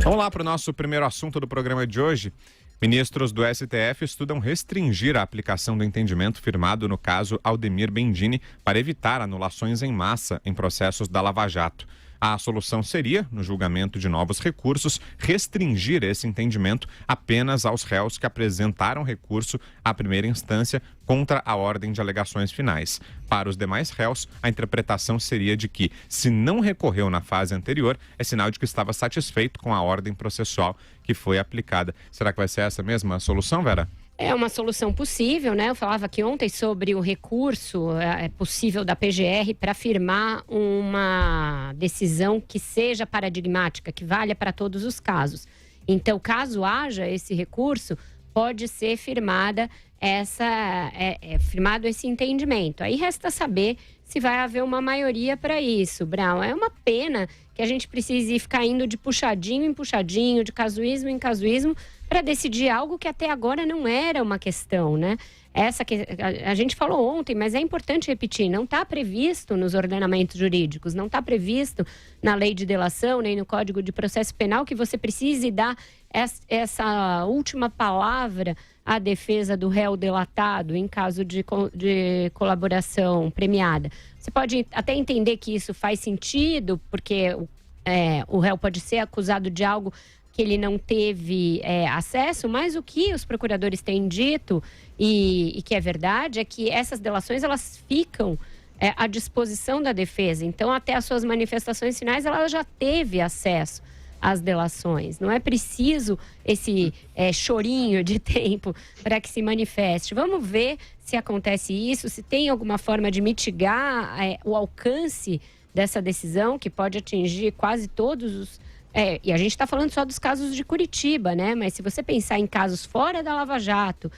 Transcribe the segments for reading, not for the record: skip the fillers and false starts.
Vamos lá para o nosso primeiro assunto do programa de hoje. Ministros do STF estudam restringir a aplicação do entendimento firmado no caso Aldemir Bendini para evitar anulações em massa em processos da Lava Jato. A solução seria, no julgamento de novos recursos, restringir esse entendimento apenas aos réus que apresentaram recurso à primeira instância contra a ordem de alegações finais. Para os demais réus, a interpretação seria de que, se não recorreu na fase anterior, é sinal de que estava satisfeito com a ordem processual que foi aplicada. Será que vai ser essa mesma solução, Vera? É uma solução possível, né? Eu falava aqui ontem sobre o recurso possível da PGR para firmar uma decisão que seja paradigmática, que valha para todos os casos. Então, caso haja esse recurso, pode ser firmado esse entendimento. Aí resta saber se vai haver uma maioria para isso, Brown. É uma pena que a gente precise ficar indo de puxadinho em puxadinho, de casuísmo em casuísmo, para decidir algo que até agora não era uma questão, né? Essa que a gente falou ontem, mas é importante repetir, não está previsto nos ordenamentos jurídicos, não está previsto na lei de delação, nem no Código de Processo Penal que você precise dar essa última palavra à defesa do réu delatado em caso de colaboração premiada. Você pode até entender que isso faz sentido, porque o réu pode ser acusado de algo que ele não teve acesso, mas o que os procuradores têm dito, e que é verdade, é que essas delações elas ficam à disposição da defesa. Então, até as suas manifestações finais, ela já teve acesso às delações. Não é preciso esse chorinho de tempo para que se manifeste. Vamos ver se acontece isso, se tem alguma forma de mitigar o alcance dessa decisão, que pode atingir quase todos os... e a gente está falando só dos casos de Curitiba, né? Mas se você pensar em casos fora da Lava Jato,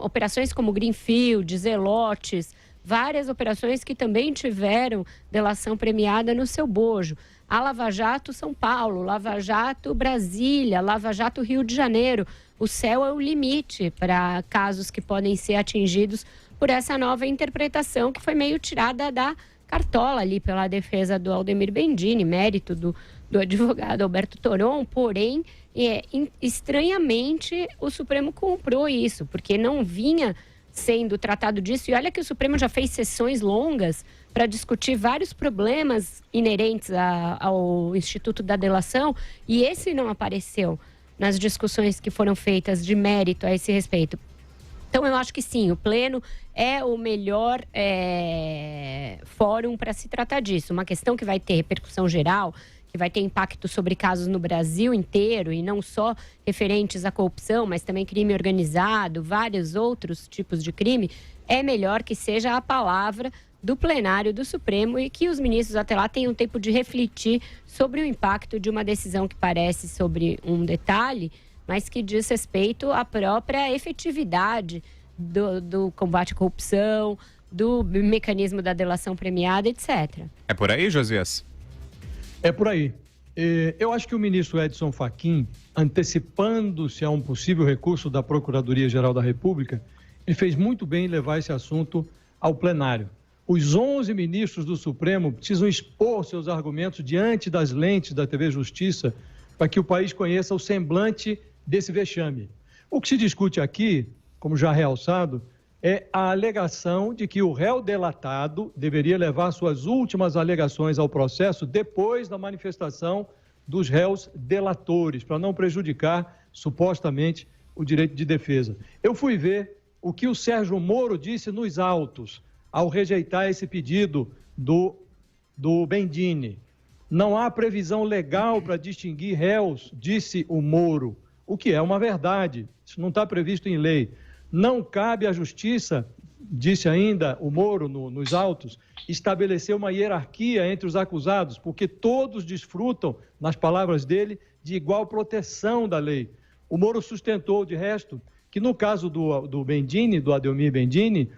operações como Greenfield, Zelotes, várias operações que também tiveram delação premiada no seu bojo. A Lava Jato São Paulo, Lava Jato Brasília, Lava Jato Rio de Janeiro. O céu é o limite para casos que podem ser atingidos por essa nova interpretação que foi meio tirada da cartola ali pela defesa do Aldemir Bendini, mérito do advogado Alberto Toron, porém, estranhamente, o Supremo comprou isso, porque não vinha sendo tratado disso. E olha que o Supremo já fez sessões longas para discutir vários problemas inerentes ao Instituto da Delação, e esse não apareceu nas discussões que foram feitas de mérito a esse respeito. Então, eu acho que sim, o Pleno é o melhor fórum para se tratar disso. Uma questão que vai ter repercussão geral, que vai ter impacto sobre casos no Brasil inteiro, e não só referentes à corrupção, mas também crime organizado, vários outros tipos de crime, é melhor que seja a palavra do plenário do Supremo e que os ministros até lá tenham tempo de refletir sobre o impacto de uma decisão que parece sobre um detalhe, mas que diz respeito à própria efetividade do combate à corrupção, do mecanismo da delação premiada, etc. É por aí, Josias? É por aí. Eu acho que o ministro Edson Fachin, antecipando-se a um possível recurso da Procuradoria-Geral da República, ele fez muito bem em levar esse assunto ao plenário. Os 11 ministros do Supremo precisam expor seus argumentos diante das lentes da TV Justiça para que o país conheça o semblante desse vexame. O que se discute aqui, como já realçado, é a alegação de que o réu delatado deveria levar suas últimas alegações ao processo depois da manifestação dos réus delatores, para não prejudicar, supostamente, o direito de defesa. Eu fui ver o que o Sérgio Moro disse nos autos ao rejeitar esse pedido do Bendini. Não há previsão legal para distinguir réus, disse o Moro, o que é uma verdade, isso não está previsto em lei. Não cabe à Justiça, disse ainda o Moro nos autos, estabelecer uma hierarquia entre os acusados, porque todos desfrutam, nas palavras dele, de igual proteção da lei. O Moro sustentou, de resto, que no caso do Bendini, do Aldemir Bendini,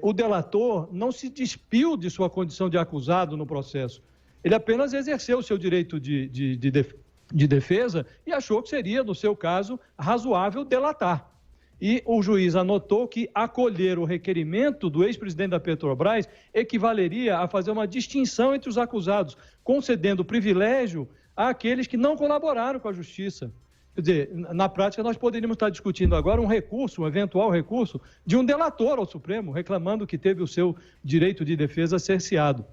o delator não se despiu de sua condição de acusado no processo. Ele apenas exerceu o seu direito de defesa e achou que seria, no seu caso, razoável delatar. E o juiz anotou que acolher o requerimento do ex-presidente da Petrobras equivaleria a fazer uma distinção entre os acusados, concedendo privilégio àqueles que não colaboraram com a justiça. Quer dizer, na prática, nós poderíamos estar discutindo agora um eventual recurso de um delator ao Supremo, reclamando que teve o seu direito de defesa cerceado.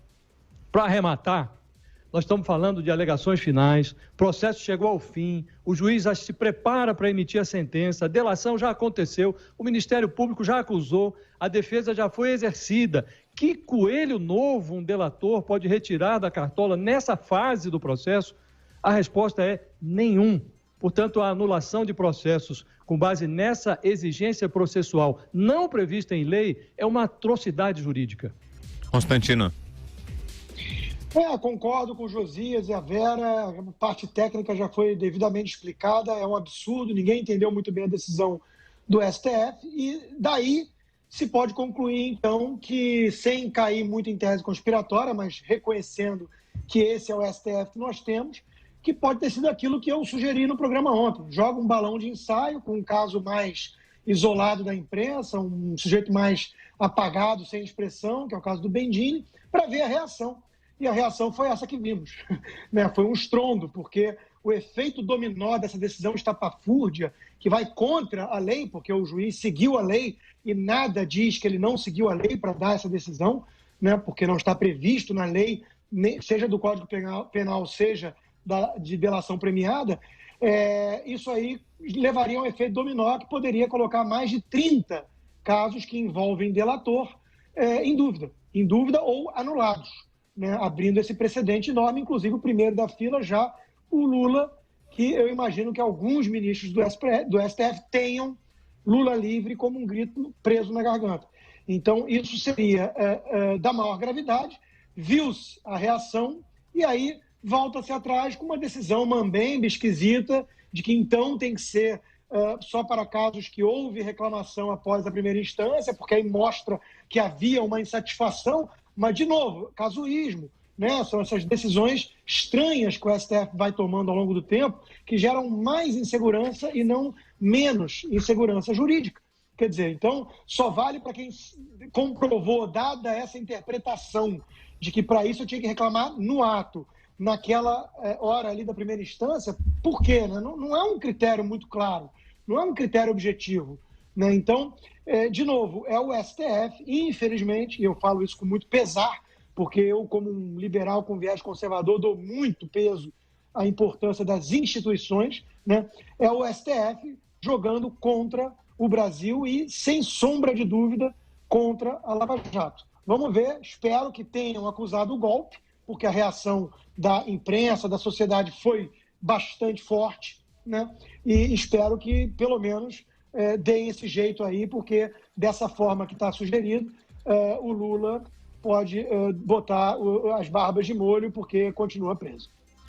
Para arrematar, nós estamos falando de alegações finais, o processo chegou ao fim, o juiz já se prepara para emitir a sentença, a delação já aconteceu, o Ministério Público já acusou, a defesa já foi exercida. Que coelho novo um delator pode retirar da cartola nessa fase do processo? A resposta é nenhum. Portanto, a anulação de processos com base nessa exigência processual não prevista em lei é uma atrocidade jurídica. Constantino. Concordo com o Josias e a Vera, a parte técnica já foi devidamente explicada, é um absurdo, ninguém entendeu muito bem a decisão do STF e daí se pode concluir, então, que sem cair muito em tese conspiratória, mas reconhecendo que esse é o STF que nós temos, que pode ter sido aquilo que eu sugeri no programa ontem. Joga um balão de ensaio com um caso mais isolado da imprensa, um sujeito mais apagado, sem expressão, que é o caso do Bendini, para ver a reação. E a reação foi essa que vimos. Foi um estrondo, porque o efeito dominó dessa decisão estapafúrdia, que vai contra a lei, porque o juiz seguiu a lei e nada diz que ele não seguiu a lei para dar essa decisão, porque não está previsto na lei, seja do Código Penal seja de delação premiada, isso aí levaria a um efeito dominó que poderia colocar mais de 30 casos que envolvem delator em dúvida ou anulados. Abrindo esse precedente enorme, inclusive o primeiro da fila já, o Lula, que eu imagino que alguns ministros do STF tenham Lula livre como um grito preso na garganta. Então, isso seria da maior gravidade, viu-se a reação e aí volta-se atrás com uma decisão mambembe, esquisita, de que então tem que ser só para casos que houve reclamação após a primeira instância, porque aí mostra que havia uma insatisfação. Mas, de novo, casuísmo, são essas decisões estranhas que o STF vai tomando ao longo do tempo que geram mais insegurança e não menos insegurança jurídica. Quer dizer, então, só vale para quem comprovou, dada essa interpretação de que para isso eu tinha que reclamar no ato, naquela hora ali da primeira instância. Por quê? Não é um critério muito claro, não é um critério objetivo. Então, de novo, é o STF, infelizmente, e eu falo isso com muito pesar, porque eu, como um liberal com viés conservador, dou muito peso à importância das instituições, é o STF jogando contra o Brasil e, sem sombra de dúvida, contra a Lava Jato. Vamos ver, espero que tenham acusado o golpe, porque a reação da imprensa, da sociedade foi bastante forte, e espero que, pelo menos, deem esse jeito aí, porque dessa forma que está sugerido, o Lula pode botar as barbas de molho porque continua preso.